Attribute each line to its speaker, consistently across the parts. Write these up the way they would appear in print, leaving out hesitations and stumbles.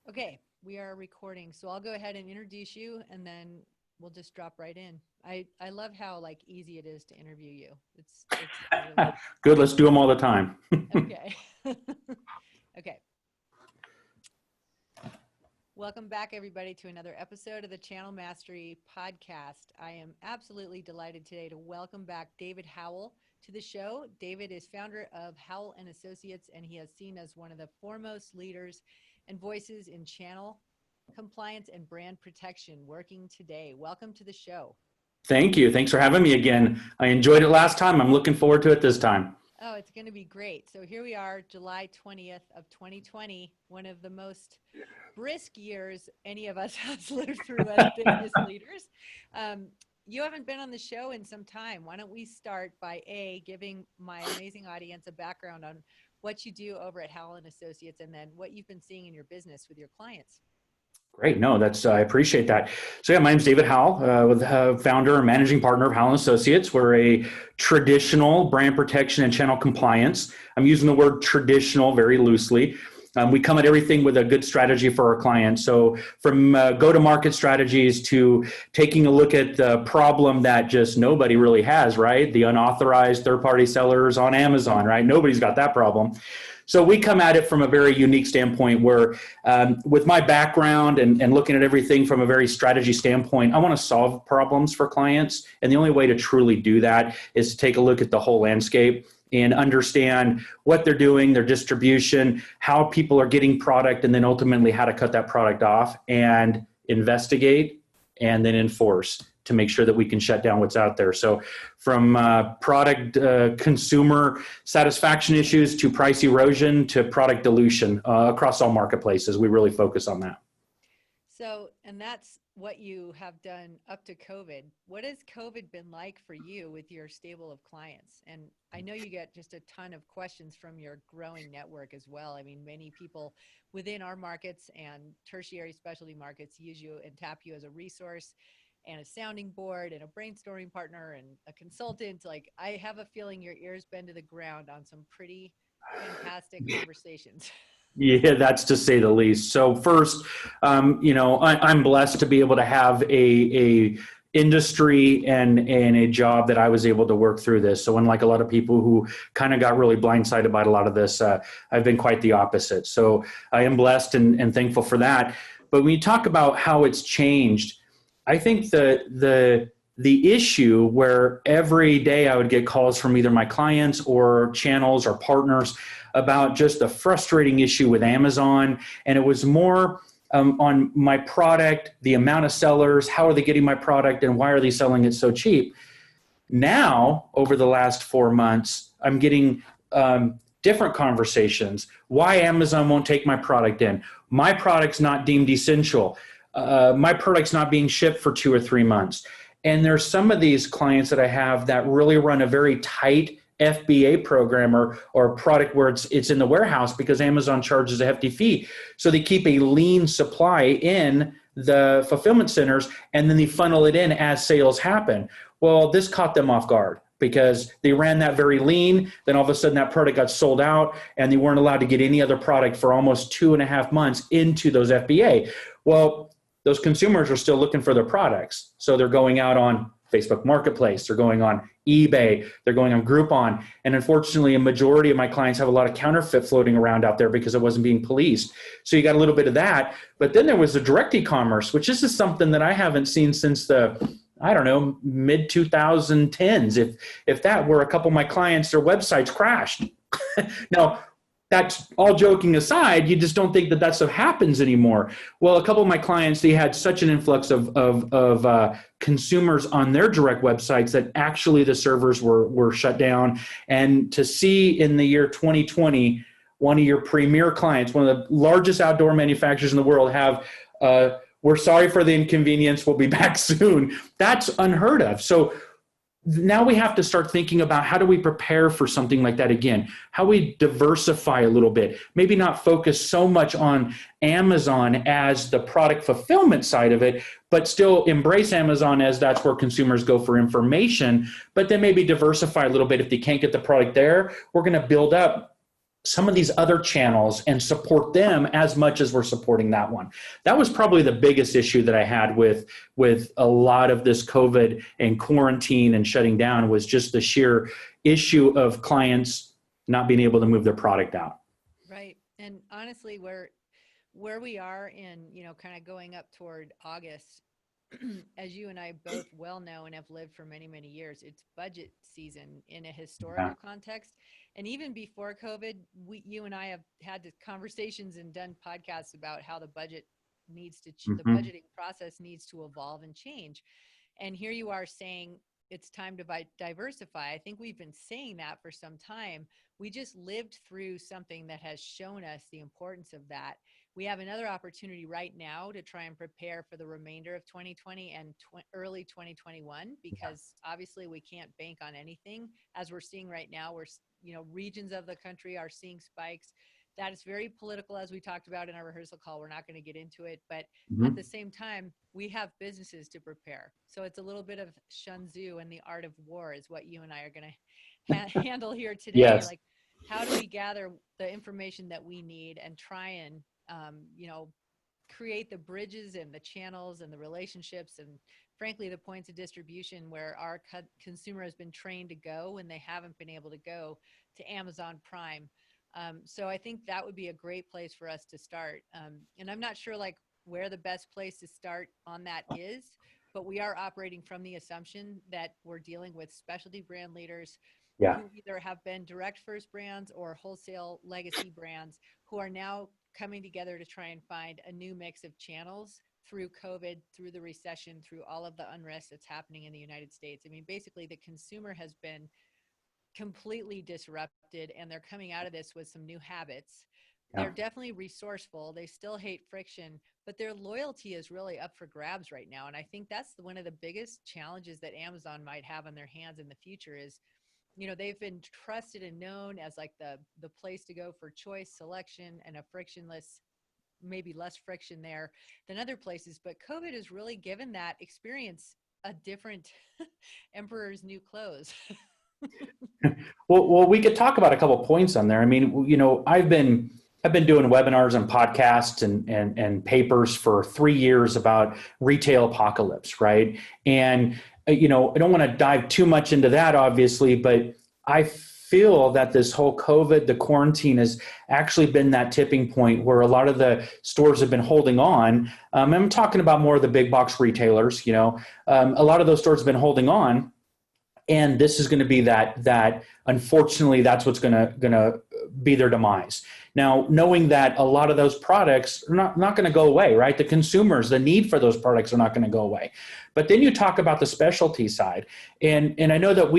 Speaker 1: Okay, we are recording. So I'll go ahead and introduce you and then we'll just drop right in. I love how like easy it is to interview you. It's really
Speaker 2: Good. Let's do them all the time.
Speaker 1: okay. Okay. Welcome back everybody to another episode of the Channel Mastery podcast. I am absolutely delighted today to welcome back David Howell to the show. David is founder of Howell Associates, and he has seen as one of the foremost leaders and voices in channel compliance and brand protection working today. Welcome to the show.
Speaker 2: Thank you. Thanks for having me again. I enjoyed it last time. I'm looking forward to it this time.
Speaker 1: Oh, it's going to be great. So here we are, July 20th of 2020, one of the most brisk years any of us has lived through as business leaders. You haven't been on the show in some time. Why don't we start by giving my amazing audience a background on what you do over at Howell Associates and then what you've been seeing in your business with your clients.
Speaker 2: Great. No, I appreciate that. So yeah, my name's David Howell, with founder and managing partner of Howell Associates. We're a traditional brand protection and channel compliance. I'm using the word traditional very loosely. We come at everything with a good strategy for our clients. So from go-to-market strategies to taking a look at the problem that just nobody really has, right? The unauthorized third-party sellers on Amazon, right? Nobody's got that problem. So we come at it from a very unique standpoint where with my background and looking at everything from a very strategy standpoint, I want to solve problems for clients. And the only way to truly do that is to take a look at the whole landscape and understand what they're doing, their distribution, how people are getting product, and then ultimately how to cut that product off and investigate and then enforce to make sure that we can shut down what's out there. So from product consumer satisfaction issues to price erosion to product dilution across all marketplaces, we really focus on that.
Speaker 1: So, and that's what you have done up to COVID. What has COVID been like for you with your stable of clients? And I know you get just a ton of questions from your growing network as well. I mean, many people within our markets and tertiary specialty markets use you and tap you as a resource and a sounding board and a brainstorming partner and a consultant. Like, I have a feeling your ears bend to the ground on some pretty fantastic conversations.
Speaker 2: Yeah, that's to say the least. So first, I'm blessed to be able to have a industry and a job that I was able to work through this. So unlike a lot of people who kind of got really blindsided by a lot of this, I've been quite the opposite. So I am blessed and thankful for that. But when you talk about how it's changed, I think the issue where every day I would get calls from either my clients or channels or partners about just a frustrating issue with Amazon. And it was more on my product, the amount of sellers, how are they getting my product, and why are they selling it so cheap? Now, over the last 4 months, I'm getting different conversations. Why Amazon won't take my product in? My product's not deemed essential. My product's not being shipped for 2 or 3 months. And there's some of these clients that I have that really run a very tight FBA program or product where it's in the warehouse because Amazon charges a hefty fee. So they keep a lean supply in the fulfillment centers and then they funnel it in as sales happen. Well, this caught them off guard because they ran that very lean. Then all of a sudden that product got sold out and they weren't allowed to get any other product for almost 2.5 months into those FBA. Well, those consumers are still looking for their products. So they're going out on Facebook Marketplace, they're going on eBay, they're going on Groupon. And unfortunately, a majority of my clients have a lot of counterfeit floating around out there because it wasn't being policed. So you got a little bit of that. But then there was the direct e-commerce, which this is something that I haven't seen since the, mid 2010s. If that were a couple of my clients, their websites crashed. Now, that's all joking aside, you just don't think that stuff happens anymore. Well, a couple of my clients, they had such an influx of consumers on their direct websites that actually the servers were shut down. And to see in the year 2020, one of your premier clients, one of the largest outdoor manufacturers in the world have, we're sorry for the inconvenience, we'll be back soon. That's unheard of. So now we have to start thinking about how do we prepare for something like that again? How we diversify a little bit, maybe not focus so much on Amazon as the product fulfillment side of it, but still embrace Amazon as that's where consumers go for information, but then maybe diversify a little bit. If they can't get the product there, we're going to build up some of these other channels and support them as much as we're supporting that one. That was probably the biggest issue that I had with a lot of this COVID and quarantine and shutting down, was just the sheer issue of clients not being able to move their product out.
Speaker 1: Right. And honestly, where we are in, kind of going up toward August, as you and I both well know and have lived for many, many years, it's budget season in a historical context. And even before COVID, you and I have had conversations and done podcasts about how the budget needs to, the budgeting process needs to evolve and change. And here you are saying it's time to diversify. I think we've been saying that for some time. We just lived through something that has shown us the importance of that. We have another opportunity right now to try and prepare for the remainder of 2020 and early 2021, because obviously we can't bank on anything. As we're seeing right now, regions of the country are seeing spikes. That is very political, as we talked about in our rehearsal call. We're not going to get into it, but at the same time, we have businesses to prepare. So it's a little bit of Sun Tzu and the art of war is what you and I are going to handle here today.
Speaker 2: Yes.
Speaker 1: Like, how do we gather the information that we need and try and create the bridges and the channels and the relationships and, frankly, the points of distribution where our consumer has been trained to go when they haven't been able to go to Amazon Prime. So I think that would be a great place for us to start. And I'm not sure where the best place to start on that is, but we are operating from the assumption that we're dealing with specialty brand leaders who either have been direct first brands or wholesale legacy brands who are now coming together to try and find a new mix of channels through COVID, through the recession, through all of the unrest that's happening in the United States. I mean, basically the consumer has been completely disrupted and they're coming out of this with some new habits. They're definitely resourceful. They still hate friction, but their loyalty is really up for grabs right now. And I think that's one of the biggest challenges that Amazon might have on their hands in the future is, they've been trusted and known as the place to go for choice, selection, and a frictionless, maybe less friction there than other places. But COVID has really given that experience a different emperor's new clothes.
Speaker 2: Well, we could talk about a couple points on there. I mean, I've been doing webinars and podcasts and papers for 3 years about retail apocalypse, right? And I don't want to dive too much into that, obviously, but I feel that this whole COVID, the quarantine, has actually been that tipping point where a lot of the stores have been holding on. I'm talking about more of the big box retailers. A lot of those stores have been holding on, and this is going to be that. Unfortunately, that's what's going to be their demise. Now, knowing that a lot of those products are not going to go away, right? The consumers, the need for those products are not going to go away. But then you talk about the specialty side. And I know that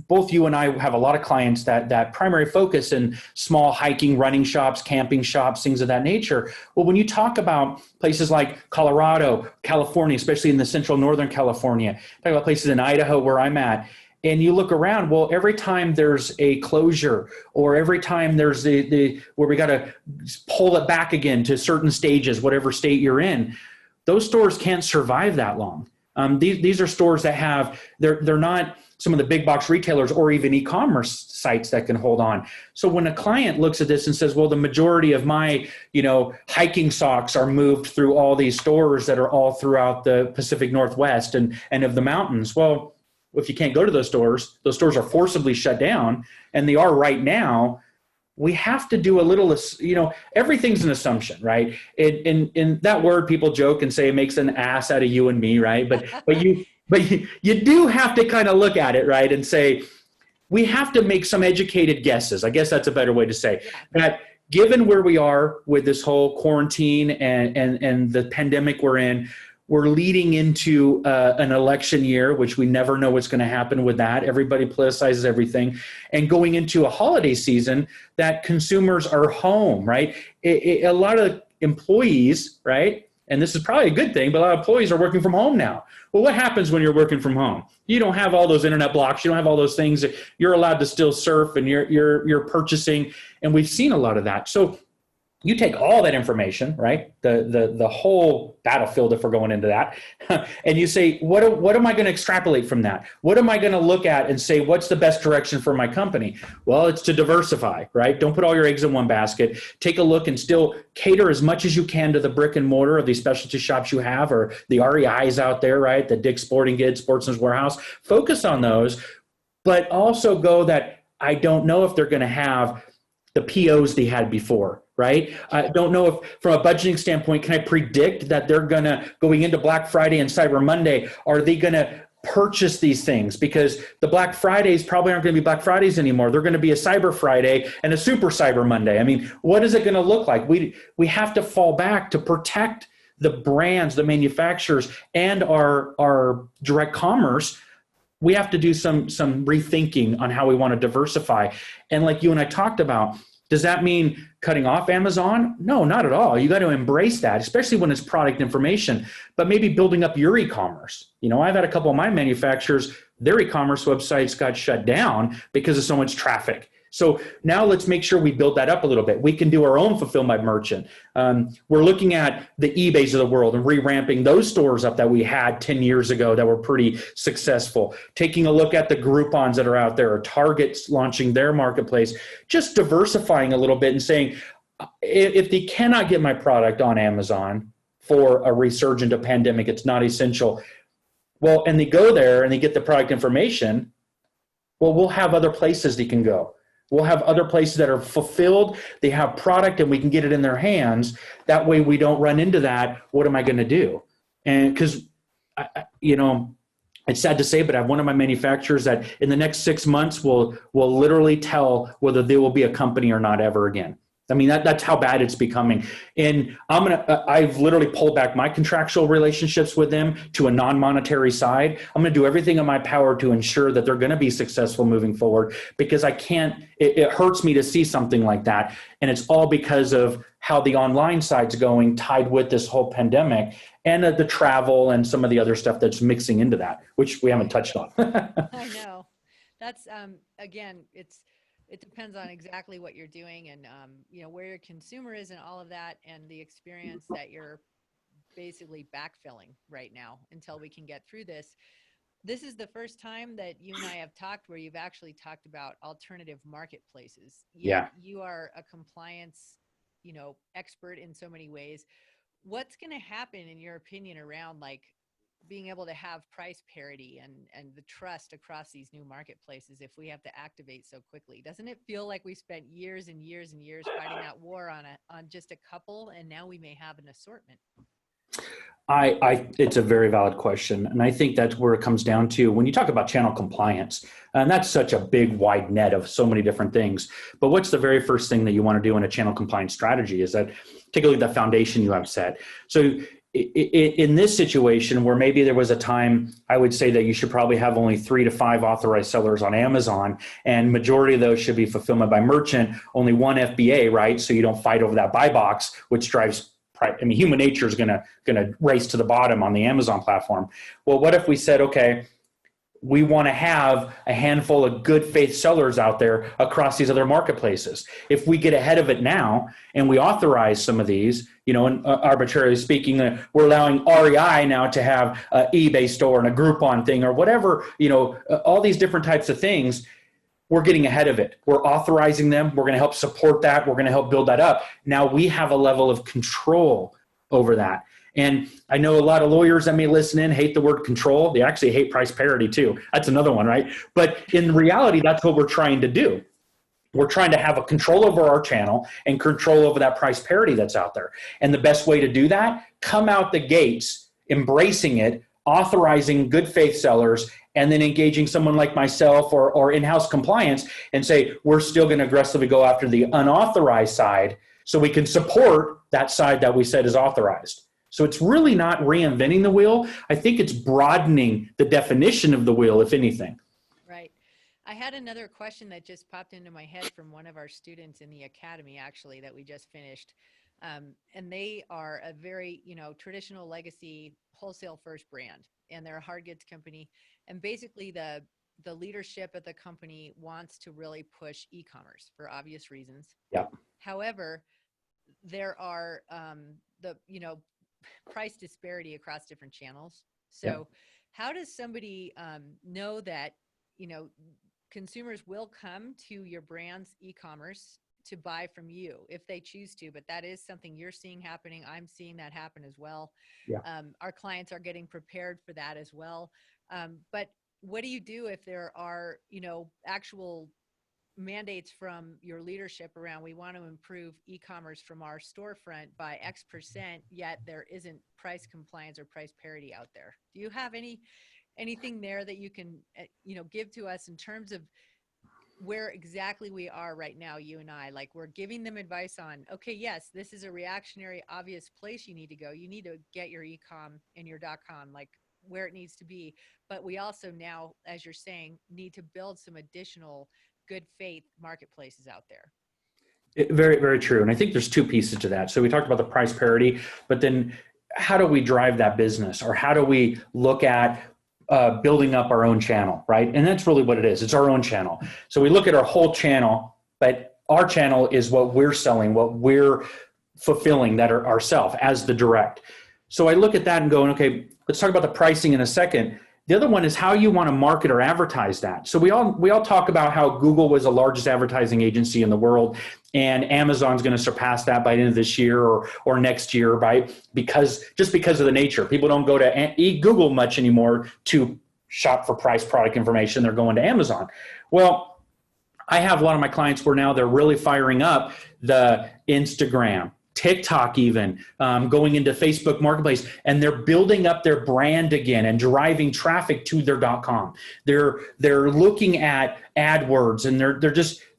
Speaker 2: both you and I have a lot of clients that primary focus in small hiking, running shops, camping shops, things of that nature. Well, when you talk about places like Colorado, California, especially in the central northern California, talk about places in Idaho where I'm at, and you look around, well, every time there's a closure or every time there's where we got to pull it back again to certain stages, whatever state you're in, those stores can't survive that long. These are stores that they're not some of the big box retailers or even e-commerce sites that can hold on. So when a client looks at this and says, well, the majority of my, hiking socks are moved through all these stores that are all throughout the Pacific Northwest and of the mountains. Well, if you can't go to those stores are forcibly shut down, and they are right now. We have to do a little, everything's an assumption, right? In that word, people joke and say it makes an ass out of you and me, right? But you do have to kind of look at it, right, and say we have to make some educated guesses. I guess that's a better way to say that. Given where we are with this whole quarantine and the pandemic we're in, we're leading into an election year, which we never know what's going to happen with that. Everybody politicizes everything. And going into a holiday season that consumers are home, right? A lot of employees, right? And this is probably a good thing, but a lot of employees are working from home now. Well, what happens when you're working from home? You don't have all those internet blocks. You don't have all those things. You're allowed to still surf and you're purchasing. And we've seen a lot of that. So You take all that information, right? The whole battlefield, if we're going into that, and you say, what am I going to extrapolate from that? What am I going to look at and say, what's the best direction for my company? Well, it's to diversify, right? Don't put all your eggs in one basket. Take a look and still cater as much as you can to the brick and mortar of these specialty shops you have, or the REIs out there, right? The Dick's Sporting Goods, Sportsman's Warehouse. Focus on those, but also go that I don't know if they're going to have the POs they had before, right? I don't know if, from a budgeting standpoint, can I predict that they're going into Black Friday and Cyber Monday, are they going to purchase these things? Because the Black Fridays probably aren't going to be Black Fridays anymore. They're going to be a Cyber Friday and a Super Cyber Monday. I mean, what is it going to look like? We have to fall back to protect the brands, the manufacturers, and our direct commerce. We have to do some rethinking on how we want to diversify. And like you and I talked about, does that mean cutting off Amazon? No, not at all. You got to embrace that, especially when it's product information, but maybe building up your e-commerce. You know, I've had a couple of my manufacturers, their e-commerce websites got shut down because of so much traffic. So now let's make sure we build that up a little bit. We can do our own fulfillment by merchant. We're looking at the eBays of the world and re-ramping those stores up that we had 10 years ago that were pretty successful. Taking a look at the Groupons that are out there, or Target's launching their marketplace, just diversifying a little bit and saying, if they cannot get my product on Amazon for a resurgent of pandemic, it's not essential. Well, and they go there and they get the product information, well, we'll have other places they can go. We'll have other places that are fulfilled. They have product and we can get it in their hands. That way we don't run into that. What am I going to do? And because, you know, it's sad to say, but I have one of my manufacturers that in the next 6 months will literally tell whether they will be a company or not ever again. I mean, that's how bad it's becoming. And I've literally pulled back my contractual relationships with them to a non-monetary side. I'm going to do everything in my power to ensure that they're going to be successful moving forward, because I can't, it hurts me to see something like that. And it's all because of how the online side's going, tied with this whole pandemic and the travel and some of the other stuff that's mixing into that, which we haven't touched on.
Speaker 1: I know. That's, again, it depends on exactly what you're doing and, you know, where your consumer is and all of that, and the experience that you're basically backfilling right now until we can get through this. This is the first time that you and I have talked where you've actually talked about alternative marketplaces.
Speaker 2: Yeah.
Speaker 1: You are a compliance, you know, expert in so many ways. What's going to happen, in your opinion, around like being able to have price parity and the trust across these new marketplaces if we have to activate so quickly? Doesn't it feel like we spent years and years and years fighting that war on just a couple, and now we may have an assortment?
Speaker 2: It's a very valid question. And I think that's where it comes down to when you talk about channel compliance, and that's such a big wide net of so many different things. But what's the very first thing that you want to do in a channel compliance strategy is that take a look at the foundation you have set. So in this situation where maybe there was a time, I would say that you should probably have only 3 to 5 authorized sellers on Amazon, and majority of those should be fulfillment by merchant, only 1 FBA, right? So you don't fight over that buy box, which drives, I mean, human nature is gonna race to the bottom on the Amazon platform. Well, what if we said, okay, we want to have a handful of good faith sellers out there across these other marketplaces. If we get ahead of it now and we authorize some of these, you know, and arbitrarily speaking, we're allowing REI now to have an eBay store and a Groupon thing or whatever, you know, all these different types of things. We're getting ahead of it. We're authorizing them. We're going to help support that. We're going to help build that up. Now we have a level of control over that. And I know a lot of lawyers that may listen in hate the word control. They actually hate price parity too. That's another one, right? But in reality, that's what we're trying to do. We're trying to have a control over our channel and control over that price parity that's out there. And the best way to do that, come out the gates, embracing it, authorizing good faith sellers, and then engaging someone like myself or in-house compliance and say, we're still going to aggressively go after the unauthorized side so we can support that side that we said is authorized. So it's really not reinventing the wheel. I think it's broadening the definition of the wheel, if anything.
Speaker 1: Right. I had another question that just popped into my head from one of our students in the academy, actually, that we just finished. And they are a very, you know, traditional legacy wholesale first brand, and they're a hard goods company. And basically the leadership at the company wants to really push e-commerce for obvious reasons.
Speaker 2: Yeah.
Speaker 1: However, there are the, price disparity across different channels. So how does somebody know that, consumers will come to your brand's e-commerce to buy from you if they choose to, but that is something you're seeing happening. I'm seeing that happen as well.
Speaker 2: Yeah.
Speaker 1: Our clients are getting prepared for that as well. But what do you do if there are, actual mandates from your leadership around, we want to improve e-commerce from our storefront by X%, yet there isn't price compliance or price parity out there? Do you have anything there that you can, give to us in terms of where exactly we are right now, you and I? Like, we're giving them advice on, okay, yes, this is a reactionary, obvious place you need to go. You need to get your e-com and your .com, like, where it needs to be. But we also now, as you're saying, need to build some additional good faith marketplaces out there.
Speaker 2: Very, very true. And I think there's two pieces to that. So we talked about the price parity, but then how do we drive that business, or how do we look at building up our own channel, right? And that's really what it is. It's our own channel. So we look at our whole channel, but our channel is what we're selling, what we're fulfilling, that are ourselves as the direct. So I look at that and go, okay, let's talk about the pricing in a second. The other one is how you want to market or advertise that. So we all talk about how Google was the largest advertising agency in the world, and Amazon's going to surpass that by the end of this year or next year because of the nature. People don't go to Google much anymore to shop for price product information. They're going to Amazon. Well, I have a lot of my clients where now they're really firing up the Instagram, TikTok, even going into Facebook Marketplace, and they're building up their brand again and driving traffic to their .com. They're looking at AdWords, and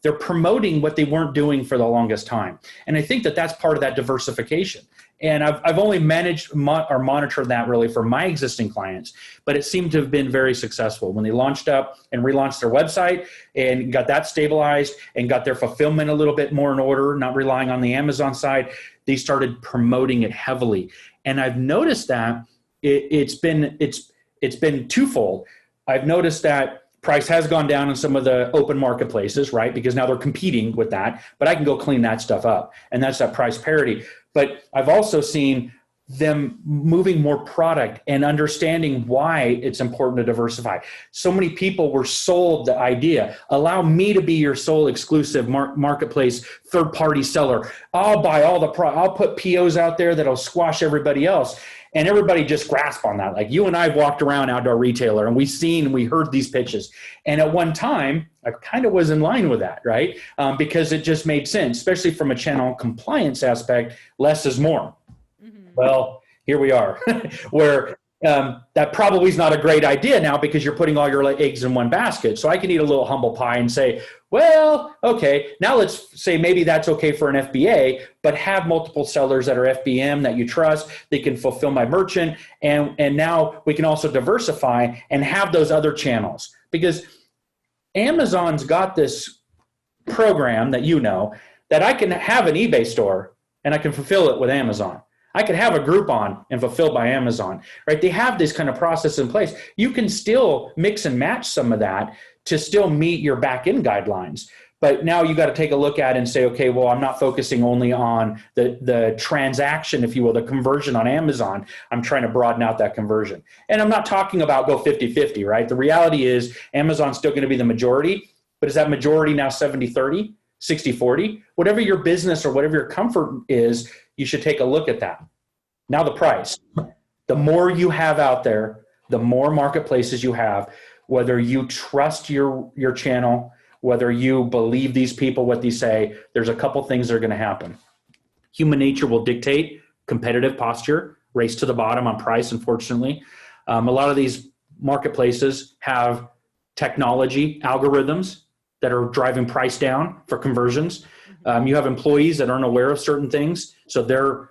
Speaker 2: they're promoting what they weren't doing for the longest time. And I think that that's part of that diversification. And I've only managed or monitored that really for my existing clients, but it seemed to have been very successful when they launched up and relaunched their website and got that stabilized and got their fulfillment a little bit more in order, not relying on the Amazon side. They started promoting it heavily. And I've noticed that it's been twofold. I've noticed that price has gone down in some of the open marketplaces, right? Because now they're competing with that, but I can go clean that stuff up. And that's that price parity. But I've also seen them moving more product and understanding why it's important to diversify. So many people were sold the idea, allow me to be your sole exclusive marketplace third-party seller. I'll buy all the I'll put POs out there that'll squash everybody else. And everybody just grasped on that. Like, you and I have walked around outdoor retailer and we heard these pitches. And at one time, I kind of was in line with that, right? Because it just made sense, especially from a channel compliance aspect, less is more. Mm-hmm. Well, here we are, where that probably is not a great idea now because you're putting all your eggs in one basket. So I can eat a little humble pie and say, well, okay, now let's say maybe that's okay for an FBA, but have multiple sellers that are FBM that you trust. They can fulfill my merchant. And now we can also diversify and have those other channels, because Amazon's got this program that I can have an eBay store and I can fulfill it with Amazon. I could have a Groupon and fulfilled by Amazon, right? They have this kind of process in place. You can still mix and match some of that to still meet your back-end guidelines. But now you got to take a look at it and say, okay, well, I'm not focusing only on the transaction, if you will, the conversion on Amazon. I'm trying to broaden out that conversion. And I'm not talking about go 50-50, right? The reality is Amazon's still going to be the majority, but is that majority now 70-30, 60-40? Whatever your business or whatever your comfort is, you should take a look at that. Now the price. The more you have out there, the more marketplaces you have, whether you trust your channel, whether you believe these people, what they say, there's a couple things that are going to happen. Human nature will dictate competitive posture, race to the bottom on price, unfortunately. A lot of these marketplaces have technology, algorithms that are driving price down for conversions. You have employees that aren't aware of certain things, so they're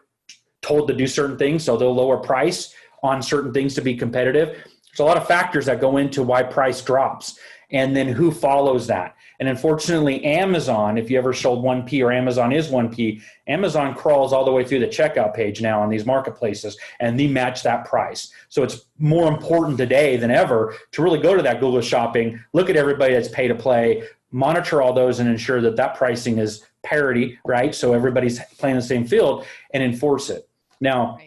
Speaker 2: told to do certain things, so they'll lower price on certain things to be competitive. There's a lot of factors that go into why price drops, and then who follows that. And unfortunately, Amazon, if you ever sold 1P or Amazon is 1P, Amazon crawls all the way through the checkout page now on these marketplaces, and they match that price. So it's more important today than ever to really go to that Google Shopping, look at everybody that's pay to play, monitor all those and ensure that that pricing is parity, right? So everybody's playing the same field, and enforce it. Now,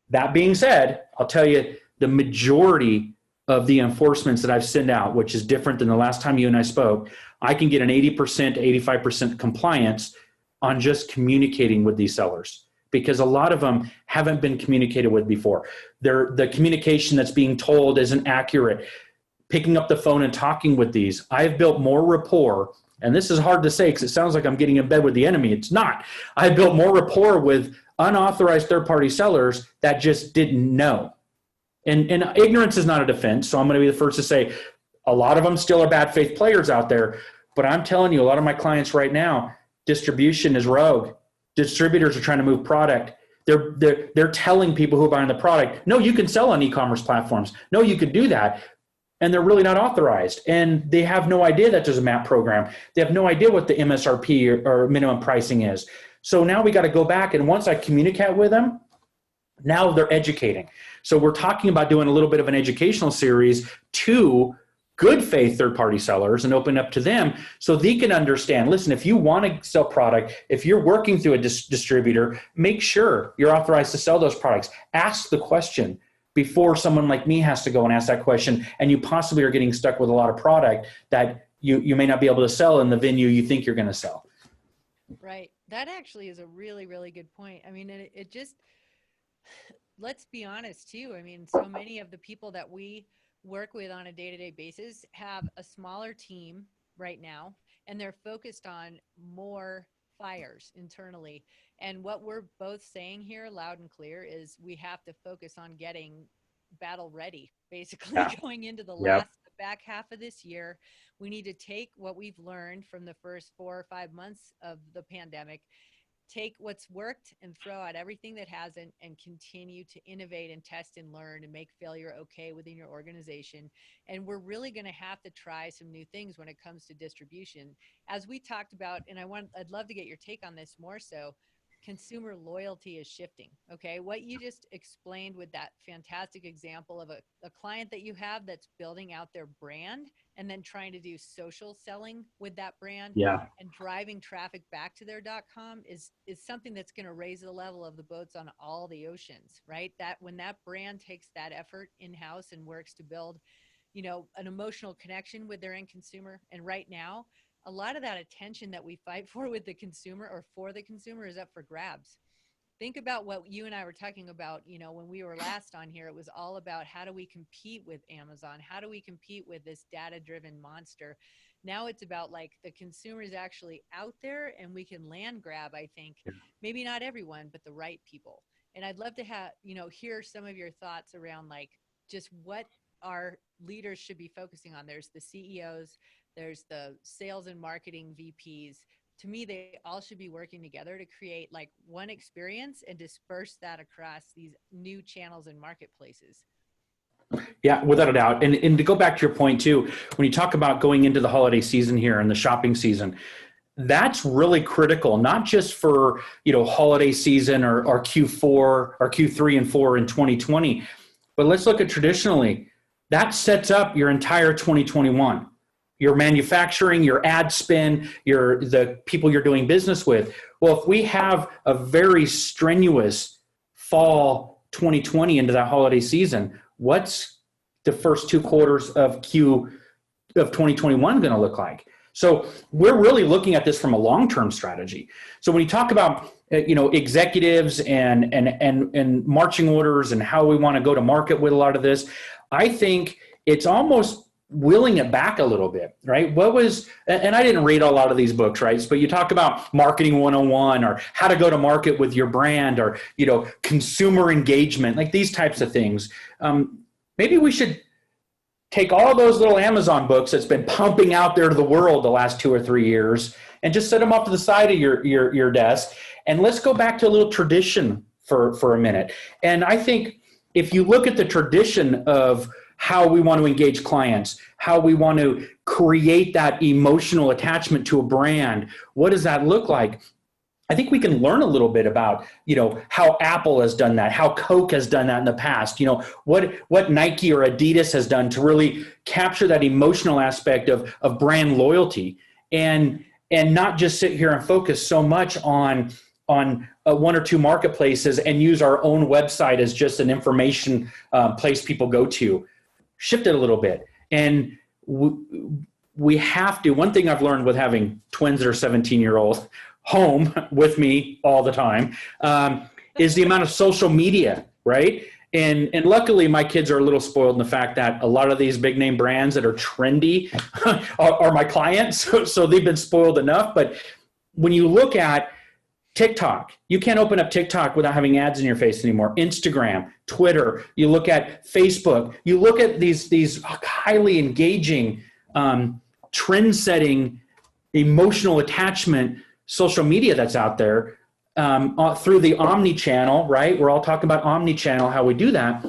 Speaker 2: that being said, I'll tell you the majority of the enforcements that I've sent out, which is different than the last time you and I spoke, I can get an 80% to 85% compliance on just communicating with these sellers, because a lot of them haven't been communicated with before. The communication that's being told isn't accurate. Picking up the phone and talking with these, I've built more rapport, and this is hard to say because it sounds like I'm getting in bed with the enemy. It's not. I've built more rapport with unauthorized third-party sellers that just didn't know. And ignorance is not a defense, so I'm going to be the first to say a lot of them still are bad faith players out there, but I'm telling you, a lot of my clients right now, distribution is rogue. Distributors are trying to move product. They're telling people who are buying the product, no, you can sell on e-commerce platforms. No, you can do that. And they're really not authorized. And they have no idea that there's a MAP program. They have no idea what the MSRP or minimum pricing is. So now we got to go back, and once I communicate with them, now they're educating. So we're talking about doing a little bit of an educational series to good faith third-party sellers and open up to them so they can understand, listen, if you want to sell product, if you're working through a distributor, make sure you're authorized to sell those products. Ask the question before someone like me has to go and ask that question, and you possibly are getting stuck with a lot of product that you may not be able to sell in the venue you think you're going to sell.
Speaker 1: Right. That actually is a really, really good point. I mean, it just, let's be honest too. I mean, so many of the people that we work with on a day-to-day basis have a smaller team right now, and they're focused on more fires internally. And what we're both saying here loud and clear is we have to focus on getting battle ready, basically going into the back half of this year. We need to take what we've learned from the first 4 or 5 months of the pandemic, take what's worked and throw out everything that hasn't, and continue to innovate and test and learn and make failure okay within your organization. And we're really going to have to try some new things when it comes to distribution. As we talked about, and I'd love to get your take on this more so, consumer loyalty is shifting. Okay. What you just explained with that fantastic example of a client that you have that's building out their brand and then trying to do social selling with that brand and driving traffic back to their .com is something that's going to raise the level of the boats on all the oceans, right? That when that brand takes that effort in-house and works to build, an emotional connection with their end consumer. And right now, a lot of that attention that we fight for with the consumer or for the consumer is up for grabs. Think about what you and I were talking about, when we were last on here. It was all about how do we compete with Amazon? How do we compete with this data-driven monster? Now it's about like the consumer is actually out there and we can land grab, I think. Maybe not everyone, but the right people. And I'd love to hear some of your thoughts around like just what our leaders should be focusing on. There's the CEOs, there's the sales and marketing VPs. To me, they all should be working together to create like one experience and disperse that across these new channels and marketplaces.
Speaker 2: Yeah, without a doubt. And to go back to your point too, when you talk about going into the holiday season here and the shopping season, that's really critical, not just for, holiday season or Q4 or Q3 and 4 in 2020, but let's look at traditionally. That sets up your entire 2021. Your manufacturing, your ad spend, the people you're doing business with. Well, if we have a very strenuous fall 2020 into that holiday season, what's the first 2 quarters of 2021 going to look like? So we're really looking at this from a long-term strategy. So when you talk about executives and marching orders and how we want to go to market with a lot of this, I think it's almost wheeling it back a little bit, right? And I didn't read a lot of these books, right? But you talk about marketing 101 or how to go to market with your brand or, consumer engagement, like these types of things. Maybe we should take all those little Amazon books that's been pumping out there to the world the last 2 or 3 years and just set them off to the side of your desk. And let's go back to a little tradition for a minute. And I think if you look at the tradition of how we want to engage clients, how we want to create that emotional attachment to a brand, what does that look like? I think we can learn a little bit about, how Apple has done that, how Coke has done that in the past, what Nike or Adidas has done to really capture that emotional aspect of brand loyalty. and not just sit here and focus so much on one or two marketplaces and use our own website as just an information place people go to. Shift it a little bit. And we have to, one thing I've learned with having twins that are 17-year-old home with me all the time is the amount of social media, right? And luckily my kids are a little spoiled in the fact that a lot of these big name brands that are trendy are my clients. So they've been spoiled enough. But when you look at TikTok, you can't open up TikTok without having ads in your face anymore. Instagram, Twitter, you look at Facebook, you look at these highly engaging, trend-setting, emotional attachment social media that's out there through the omni-channel, right? We're all talking about omni-channel, how we do that.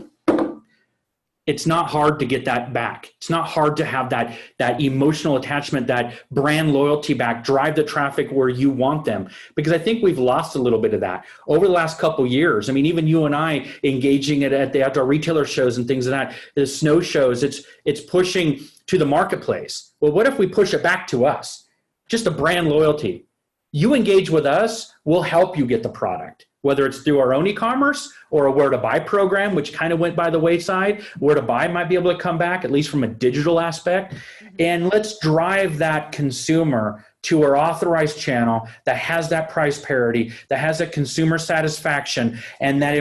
Speaker 2: It's not hard to get that back. It's not hard to have that emotional attachment, that brand loyalty back, drive the traffic where you want them. Because I think we've lost a little bit of that over the last couple of years. I mean, even you and I engaging at the outdoor retailer shows and things like that, the snow shows, it's pushing to the marketplace. Well, what if we push it back to us? Just a brand loyalty. You engage with us, we'll help you get the product, whether it's through our own e-commerce or a where to buy program, which kind of went by the wayside. Where to buy might be able to come back, at least from a digital aspect. And let's drive that consumer to our authorized channel that has that price parity, that has that consumer satisfaction, and that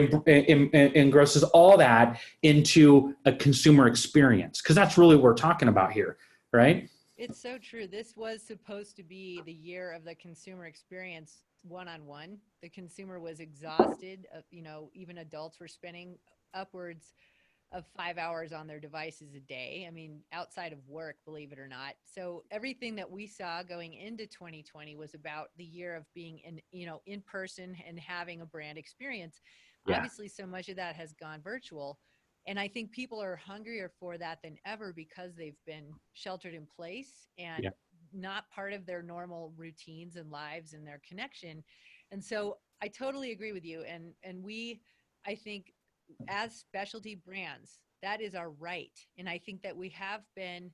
Speaker 2: engrosses all that into a consumer experience. Because that's really what we're talking about here, right?
Speaker 1: It's so true. This was supposed to be the year of the consumer experience one-on-one. The consumer was exhausted. Even adults were spending upwards of 5 hours on their devices a day. I mean, outside of work, believe it or not. So everything that we saw going into 2020 was about the year of being in person and having a brand experience. Yeah. Obviously, so much of that has gone virtual. And I think people are hungrier for that than ever because they've been sheltered in place and not part of their normal routines and lives and their connection. And so I totally agree with you. And we, I think, as specialty brands, that is our right. And I think that we have been,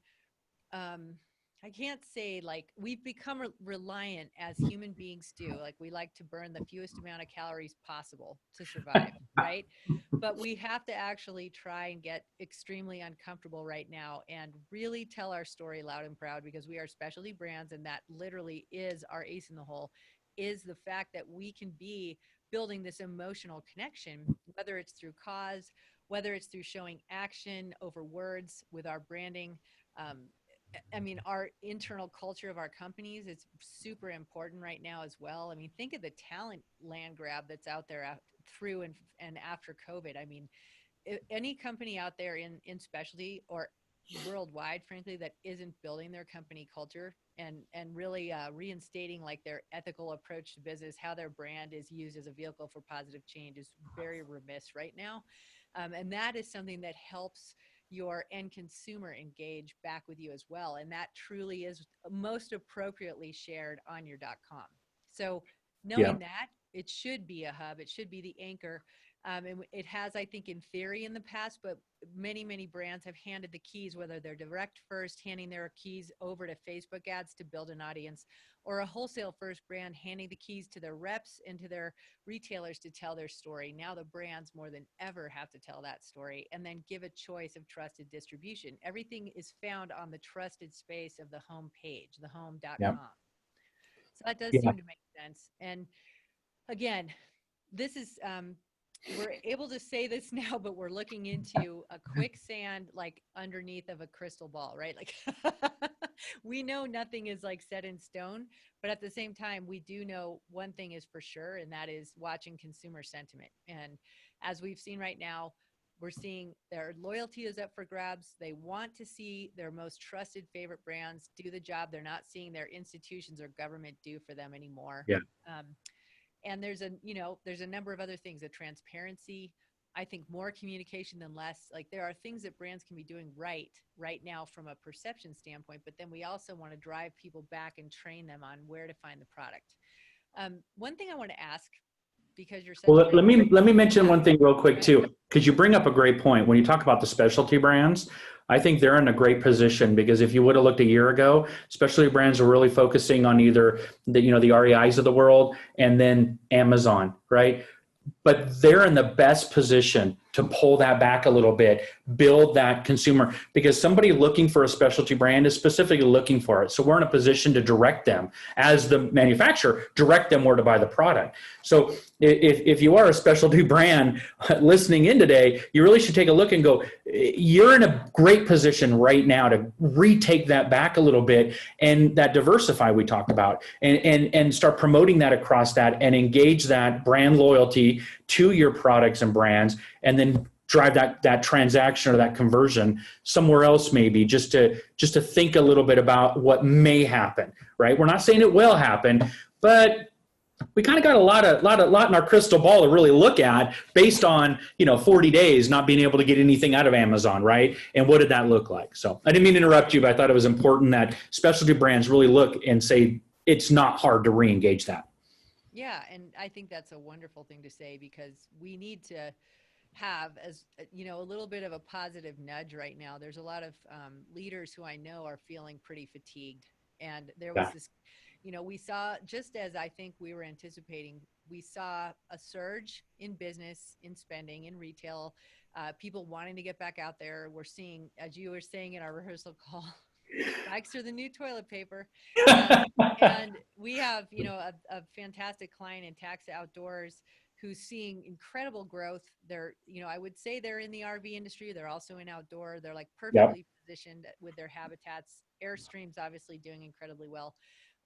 Speaker 1: I can't say we've become reliant as human beings do. Like we like to burn the fewest amount of calories possible to survive, right? But we have to actually try and get extremely uncomfortable right now and really tell our story loud and proud, because we are specialty brands, and that literally is our ace in the hole, is the fact that we can be building this emotional connection, whether it's through cause, whether it's through showing action over words with our branding. I mean, our internal culture of our companies is super important right now as well. I mean, think of the talent land grab that's out there through and after COVID. I mean, any company out there in specialty or worldwide, frankly, that isn't building their company culture and really reinstating their ethical approach to business, how their brand is used as a vehicle for positive change, is very remiss right now. And that is something that helps your end consumer engage back with you as well. And that truly is most appropriately shared on your .com. So knowing that, it should be a hub, it should be the anchor. And it has, I think, in theory in the past, but many, many brands have handed the keys, whether they're direct first, handing their keys over to Facebook ads to build an audience, or a wholesale first brand handing the keys to their reps and to their retailers to tell their story. Now the brands more than ever have to tell that story and then give a choice of trusted distribution. Everything is found on the trusted space of the home page, the home.com. So that does seem to make sense. And again, this is, we're able to say this now, but we're looking into a quicksand, underneath of a crystal ball, right? We know nothing is set in stone, but at the same time, we do know one thing is for sure, and that is watching consumer sentiment. And as we've seen right now, we're seeing their loyalty is up for grabs. They want to see their most trusted favorite brands do the job. They're not seeing their institutions or government do for them anymore. Yeah. And there's a number of other things, the transparency, I think more communication than less. There are things that brands can be doing right now from a perception standpoint, but then we also want to drive people back and train them on where to find the product. One thing I want to ask, because you're such
Speaker 2: let me mention one thing real quick too, because you bring up a great point when you talk about the specialty brands. I think they're in a great position because if you would have looked a year ago, specialty brands were really focusing on either the REIs of the world and then Amazon, right? But they're in the best position to pull that back a little bit, build that consumer, because somebody looking for a specialty brand is specifically looking for it. So we're in a position to direct them as the manufacturer, direct them where to buy the product. So if you are a specialty brand listening in today, you really should take a look and go, you're in a great position right now to retake that back a little bit, and that diversify we talked about, and start promoting that across that and engage that brand loyalty to your products and brands, and then drive that transaction or that conversion somewhere else, maybe just to think a little bit about what may happen, right? We're not saying it will happen, but we kind of got a lot in our crystal ball to really look at based on 40 days not being able to get anything out of Amazon, right? And what did that look like? So I didn't mean to interrupt you, but I thought it was important that specialty brands really look and say it's not hard to re-engage that.
Speaker 1: Yeah, and I think that's a wonderful thing to say, because we need to have, as a little bit of a positive nudge right now. There's a lot of leaders who I know are feeling pretty fatigued, and there was this, we saw, just as I think we were anticipating, we saw a surge in business, in spending, in retail, people wanting to get back out there. We're seeing, as you were saying in our rehearsal call, bikes are the new toilet paper. And we have, a fantastic client in Tax Outdoors who's seeing incredible growth. They're, I would say they're in the RV industry. They're also in outdoor. They're like perfectly positioned with their habitats. Airstream's obviously doing incredibly well.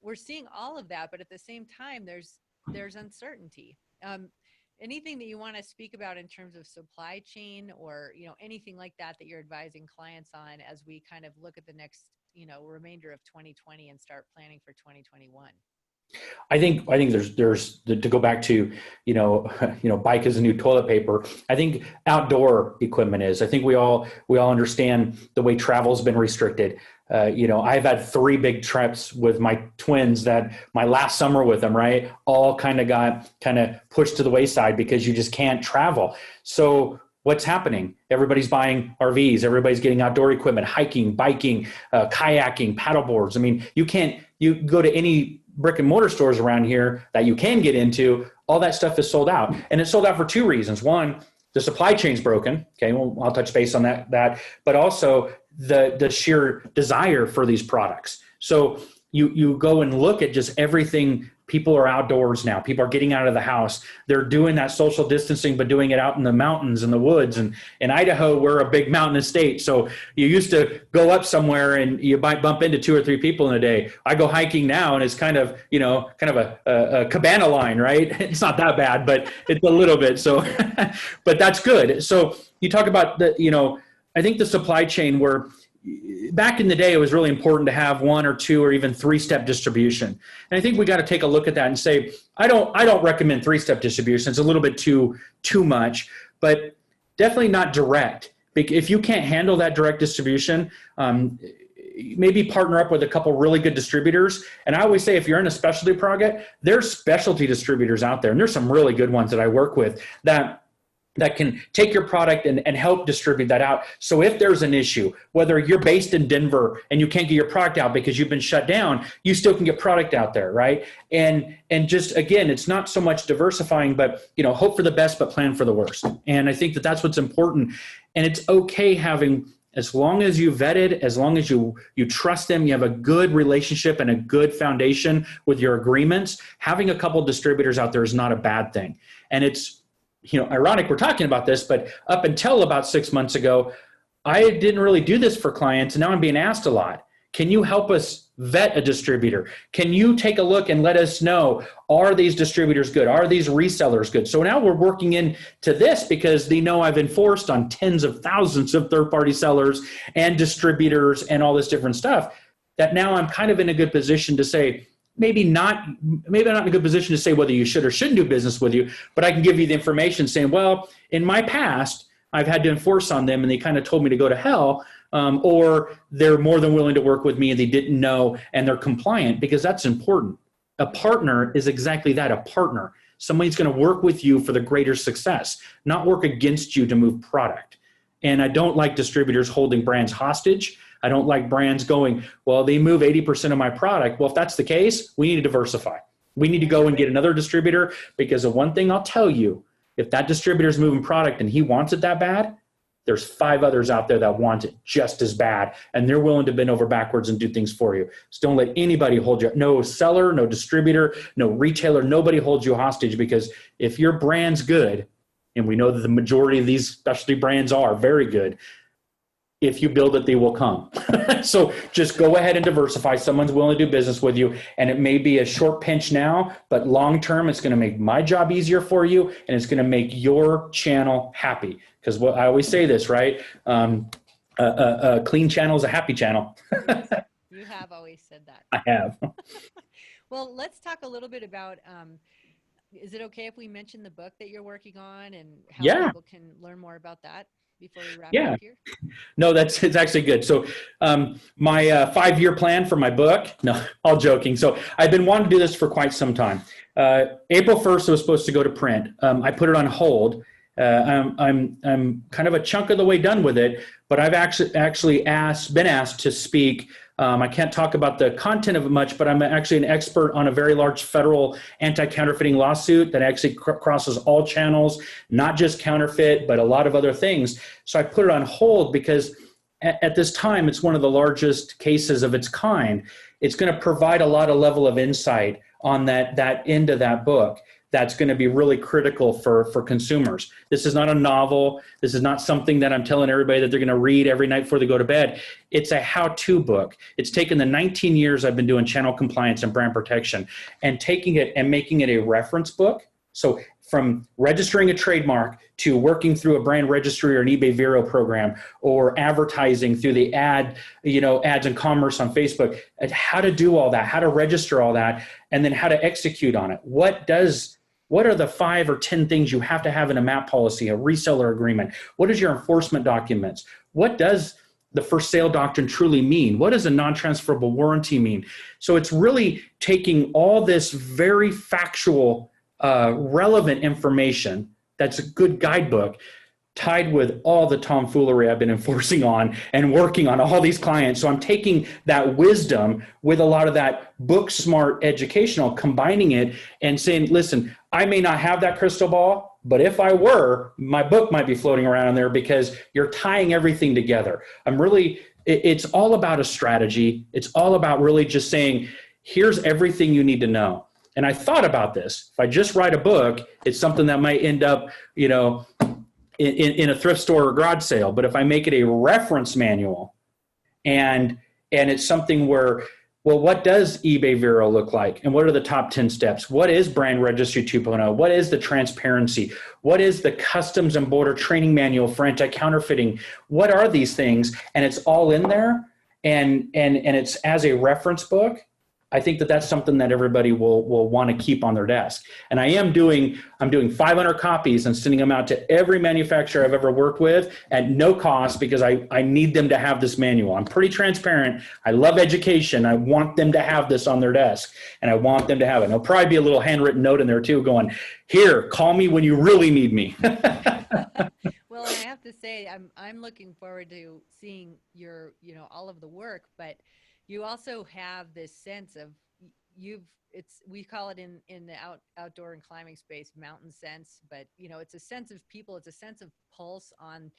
Speaker 1: We're seeing all of that, but at the same time, there's uncertainty. Anything that you want to speak about in terms of supply chain, or anything like that you're advising clients on as we kind of look at the next remainder of 2020 and start planning for 2021?
Speaker 2: I think there's to go back to bike is a new toilet paper. I think outdoor equipment is. I think we all understand the way travel's been restricted. I've had 3 big trips with my twins that my last summer with them, right, all kind of got pushed to the wayside because you just can't travel. So what's happening? Everybody's buying RVs. Everybody's getting outdoor equipment, hiking, biking, kayaking, paddleboards. I mean, you go to any brick and mortar stores around here that you can get into, all that stuff is sold out. And it's sold out for 2 reasons. One, the supply chain's broken. Okay, well, I'll touch base on that. But also the sheer desire for these products. So you go and look at just everything. People are outdoors now. People are getting out of the house. They're doing that social distancing, but doing it out in the mountains and the woods. And in Idaho, we're a big mountainous state. So you used to go up somewhere and you might bump into 2 or 3 people in a day. I go hiking now, and it's kind of a cabana line, right? It's not that bad, but it's a little bit. So, but that's good. So you talk about I think the supply chain, where back in the day, it was really important to have 1 or 2 or even 3-step distribution. And I think we got to take a look at that and say, I don't recommend 3-step distribution. It's a little bit too much, but definitely not direct. If you can't handle that direct distribution, maybe partner up with a couple really good distributors. And I always say, if you're in a specialty product, there's specialty distributors out there. And there's some really good ones that I work with that can take your product and help distribute that out. So if there's an issue, whether you're based in Denver and you can't get your product out because you've been shut down, you still can get product out there, right? And just, again, it's not so much diversifying, but hope for the best, but plan for the worst. And I think that's what's important. And it's okay having, as long as you vetted, as long as you trust them, you have a good relationship and a good foundation with your agreements, having a couple distributors out there is not a bad thing. And it's, ironic we're talking about this, but up until about 6 months ago, I didn't really do this for clients, and now I'm being asked a lot. Can you help us vet a distributor? Can you take a look and let us know, are these distributors good? Are these resellers good? So now we're working into this because they know I've enforced on tens of thousands of third-party sellers and distributors and all this different stuff, that now I'm kind of in a good position to say, maybe I'm not in a good position to say whether you should or shouldn't do business with you, but I can give you the information saying, well, in my past, I've had to enforce on them and they kind of told me to go to hell, or they're more than willing to work with me and they didn't know and they're compliant, because that's important. A partner is exactly that, a partner. Somebody's going to work with you for the greater success, not work against you to move product. And I don't like distributors holding brands hostage. I don't like brands going, well, they move 80% of my product. Well, if that's the case, we need to diversify. We need to go and get another distributor, because the one thing I'll tell you, if that distributor is moving product and he wants it that bad, there's 5 others out there that want it just as bad, and they're willing to bend over backwards and do things for you. So don't let anybody hold you. No seller, no distributor, no retailer, nobody holds you hostage, because if your brand's good, and we know that the majority of these specialty brands are very good, if you build it, they will come. So just go ahead and diversify. Someone's willing to do business with you, and it may be a short pinch now, but long-term, it's going to make my job easier for you, and it's going to make your channel happy. Because what I always say this, right? A clean channel is a happy channel.
Speaker 1: You have always said that.
Speaker 2: I have.
Speaker 1: Well, let's talk a little bit about, is it okay if we mention the book that you're working on and how people can learn more about that before we wrap up here?
Speaker 2: No, it's actually good. So my 5-year plan for my book, no, all joking. So I've been wanting to do this for quite some time. April 1st, it was supposed to go to print. I put it on hold. I'm kind of a chunk of the way done with it, but I've actually been asked to speak. I can't talk about the content of it much, but I'm actually an expert on a very large federal anti-counterfeiting lawsuit that actually crosses all channels, not just counterfeit, but a lot of other things. So I put it on hold because at this time, it's one of the largest cases of its kind. It's going to provide a lot of level of insight on that end of that book. That's going to be really critical for consumers. This is not a novel. This is not something that I'm telling everybody that they're going to read every night before they go to bed. It's a how-to book. It's taken the 19 years I've been doing channel compliance and brand protection and taking it and making it a reference book. So from registering a trademark to working through a brand registry or an eBay Vero program, or advertising through the ads and commerce on Facebook, and how to do all that, how to register all that, and then how to execute on it. What are the 5 or 10 things you have to have in a MAP policy, a reseller agreement? What is your enforcement documents? What does the first sale doctrine truly mean? What does a non-transferable warranty mean? So it's really taking all this very factual, relevant information that's a good guidebook, tied with all the tomfoolery I've been enforcing on and working on all these clients. So I'm taking that wisdom with a lot of that book smart educational, combining it and saying, listen, I may not have that crystal ball, but if I were, my book might be floating around in there, because you're tying everything together. It's all about a strategy. It's all about really just saying, here's everything you need to know. And I thought about this. If I just write a book, it's something that might end up, in a thrift store or garage sale. But if I make it a reference manual and it's something where, well, what does eBay Vero look like? And what are the top 10 steps? What is brand registry 2.0? What is the transparency? What is the customs and border training manual for anti-counterfeiting? What are these things? And it's all in there. And it's as a reference book. I think that's something that everybody will want to keep on their desk. And I'm doing 500 copies and sending them out to every manufacturer I've ever worked with at no cost, because I need them to have this manual. I'm pretty transparent. I love education. I want them to have this on their desk, and I want them to have it. And there'll probably be a little handwritten note in there too going, here, call me when you really need me.
Speaker 1: Well, and I have to say, I'm looking forward to seeing your, all of the work, but you also have this sense of we call it in the outdoor and climbing space, mountain sense, but it's a sense of people. It's a sense of pulse on,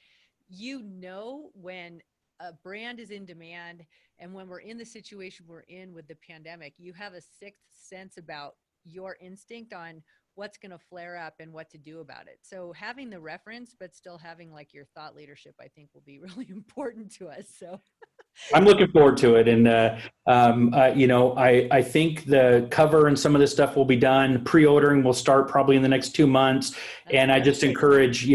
Speaker 1: when a brand is in demand, and when we're in the situation we're in with the pandemic, you have a sixth sense about your instinct on what's going to flare up and what to do about it. So having the reference, but still having like your thought leadership, I think will be really important to us. So
Speaker 2: I'm looking forward to it. And, I think the cover and some of this stuff will be done. Pre-ordering will start probably in the next 2 months. And I just encourage,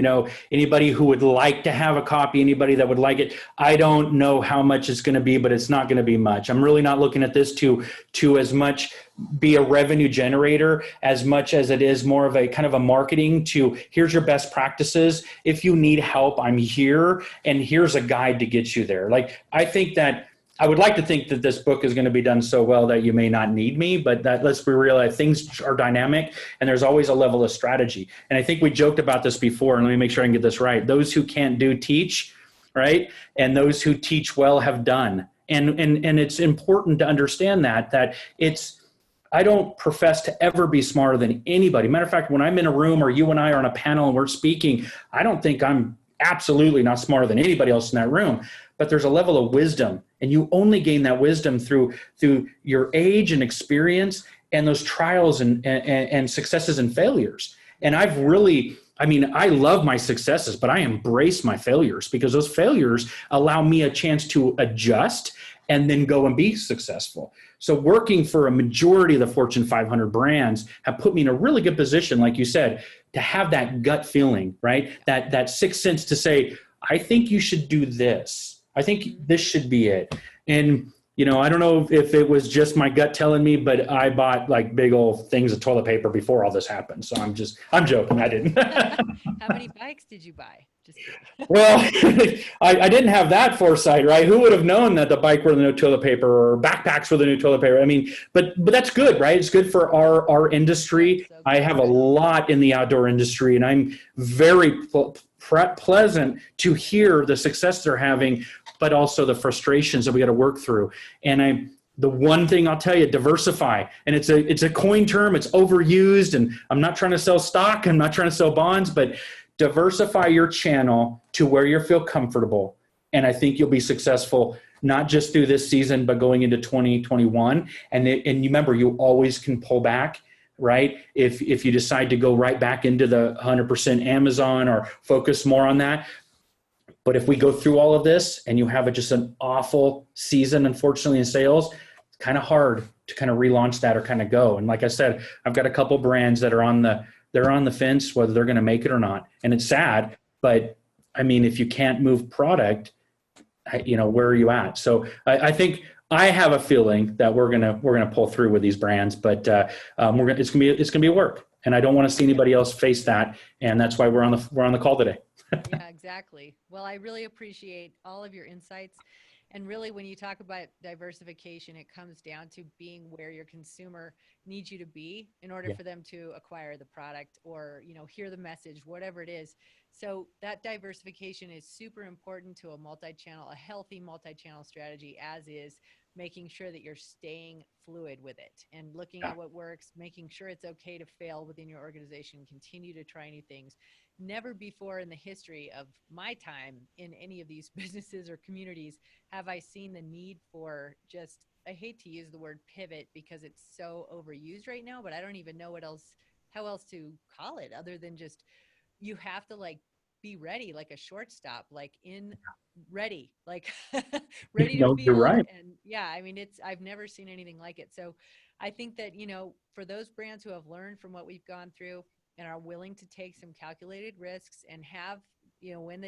Speaker 2: anybody who would like to have a copy, anybody that would like it. I don't know how much it's going to be, but it's not going to be much. I'm really not looking at this to as much be a revenue generator as much as it is more of a kind of a marketing to, here's your best practices. If you need help, I'm here, and here's a guide to get you there. Like, I would like to think that this book is going to be done so well that you may not need me, but let's be real, things are dynamic, and there's always a level of strategy. And I think we joked about this before, and let me make sure I can get this right. Those who can't do, teach. right? And those who teach well have done. And it's important to understand that it's, I don't profess to ever be smarter than anybody. Matter of fact, when I'm in a room or you and I are on a panel and we're speaking, I don't think I'm absolutely not smarter than anybody else in that room. But there's a level of wisdom, and you only gain that wisdom through your age and experience and those trials and successes and failures. And I've really, I mean, I love my successes, but I embrace my failures because those failures allow me a chance to adjust and then go and be successful. So working for a majority of the Fortune 500 brands have put me in a really good position, like you said, to have that gut feeling, right? That sixth sense to say, I think you should do this. I think this should be it. And you know, I don't know if it was just my gut telling me, but I bought like big old things of toilet paper before all this happened. So I'm joking. I didn't.
Speaker 1: How many bikes did you buy? Just kidding.
Speaker 2: Well, I didn't have that foresight, right? Who would have known that the bike were the new toilet paper or backpacks were the new toilet paper? I mean, but that's good, right? It's good for our industry.
Speaker 1: So
Speaker 2: I have a lot in the outdoor industry, and I'm very pleasant to hear the success they're having, but also the frustrations that we got to work through. And the one thing I'll tell you, diversify. And it's a coin term. It's overused, and I'm not trying to sell stock. I'm not trying to sell bonds, but diversify your channel to where you feel comfortable. And I think you'll be successful, not just through this season, but going into 2021. And you remember, you always can pull back, right? If you decide to go right back into the 100% Amazon or focus more on that. But if we go through all of this and you have just an awful season, unfortunately, in sales, it's kind of hard to kind of relaunch that or kind of go. And like I said, I've got a couple brands that are on the fence, whether they're going to make it or not. And it's sad, but I mean, if you can't move product, you know, where are you at? So I think I have a feeling that we're gonna pull through with these brands, but it's gonna be work, and I don't want to see anybody else face that, and that's why we're on the call today.
Speaker 1: Yeah, exactly. Well, I really appreciate all of your insights. And really, when you talk about diversification, it comes down to being where your consumer needs you to be in order for them to acquire the product or, you know, hear the message, whatever it is. So that diversification is super important to a healthy multi-channel strategy, as is making sure that you're staying fluid with it and looking at what works, making sure it's okay to fail within your organization, continue to try new things. Never before in the history of my time in any of these businesses or communities have I seen the need for just, I hate to use the word pivot because it's so overused right now, but I don't even know how else to call it other than just, you have to like be ready, like a shortstop, like ready, like ready to
Speaker 2: No, you're
Speaker 1: field.
Speaker 2: right.
Speaker 1: And yeah, I mean, I've never seen anything like it. So I think that, you know, for those brands who have learned from what we've gone through and are willing to take some calculated risks and have, you know, when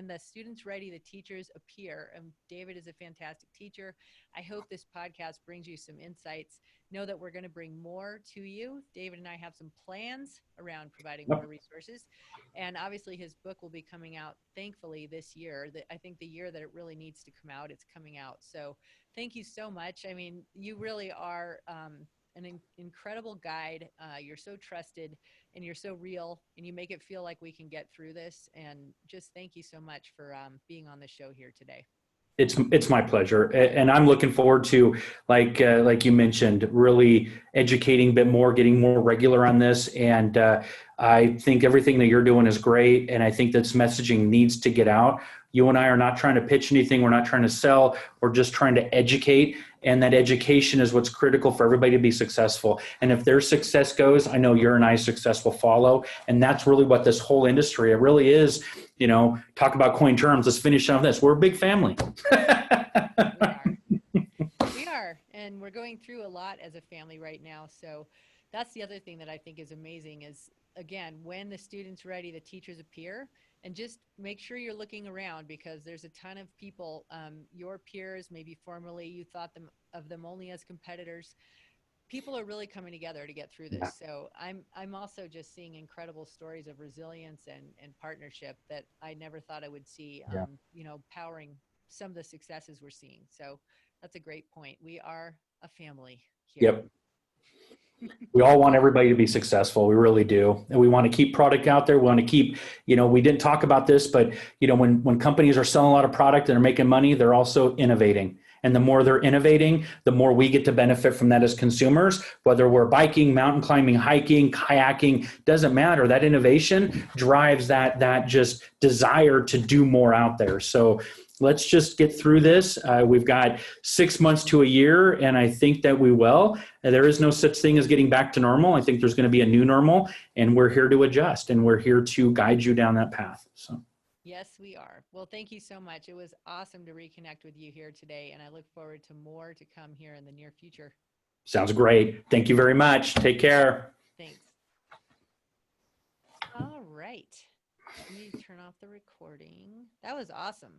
Speaker 1: the student's ready, the teachers appear. And David is a fantastic teacher. I hope this podcast brings you some insights. Know that we're going to bring more to you. David and I have some plans around providing more resources. And obviously his book will be coming out, thankfully, this year. I think the year that it really needs to come out, it's coming out. So thank you so much. I mean, you really are an incredible guide. You're so trusted and you're so real, and you make it feel like we can get through this. And just thank you so much for being on the show here today.
Speaker 2: It's my pleasure, and I'm looking forward to, like you mentioned, really educating a bit more, getting more regular on this. And I think everything that you're doing is great, and I think this messaging needs to get out. You and I are not trying to pitch anything. We're not trying to sell. We're just trying to educate, and that education is what's critical for everybody to be successful. And if their success goes, I know your and I's success will follow. And that's really what this whole industry, it really is. You know, talk about coin terms. Let's finish on this. We're a big family.
Speaker 1: We are, and we're going through a lot as a family right now. So that's the other thing that I think is amazing is, again, when the student's ready, the teachers appear. And just make sure you're looking around, because there's a ton of people, your peers, maybe formerly you thought of them only as competitors. People are really coming together to get through this. So I'm also just seeing incredible stories of resilience and partnership that I never thought I would see, you know, powering some of the successes we're seeing. So that's a great point. We are a family here.
Speaker 2: Yep. We all want everybody to be successful. We really do. And we want to keep product out there. We want to keep, we didn't talk about this, but when companies are selling a lot of product and are making money, they're also innovating. And the more they're innovating, the more we get to benefit from that as consumers, whether we're biking, mountain climbing, hiking, kayaking, doesn't matter. That innovation drives that just desire to do more out there. So let's just get through this. We've got 6 months to a year, and I think that we will. There is no such thing as getting back to normal. I think there's going to be a new normal, and we're here to adjust, and we're here to guide you down that path. So.
Speaker 1: Yes, we are. Well, thank you so much. It was awesome to reconnect with you here today, and I look forward to more to come here in the near future.
Speaker 2: Sounds great. Thank you very much. Take care.
Speaker 1: Thanks. All right. Let me turn off the recording. That was awesome.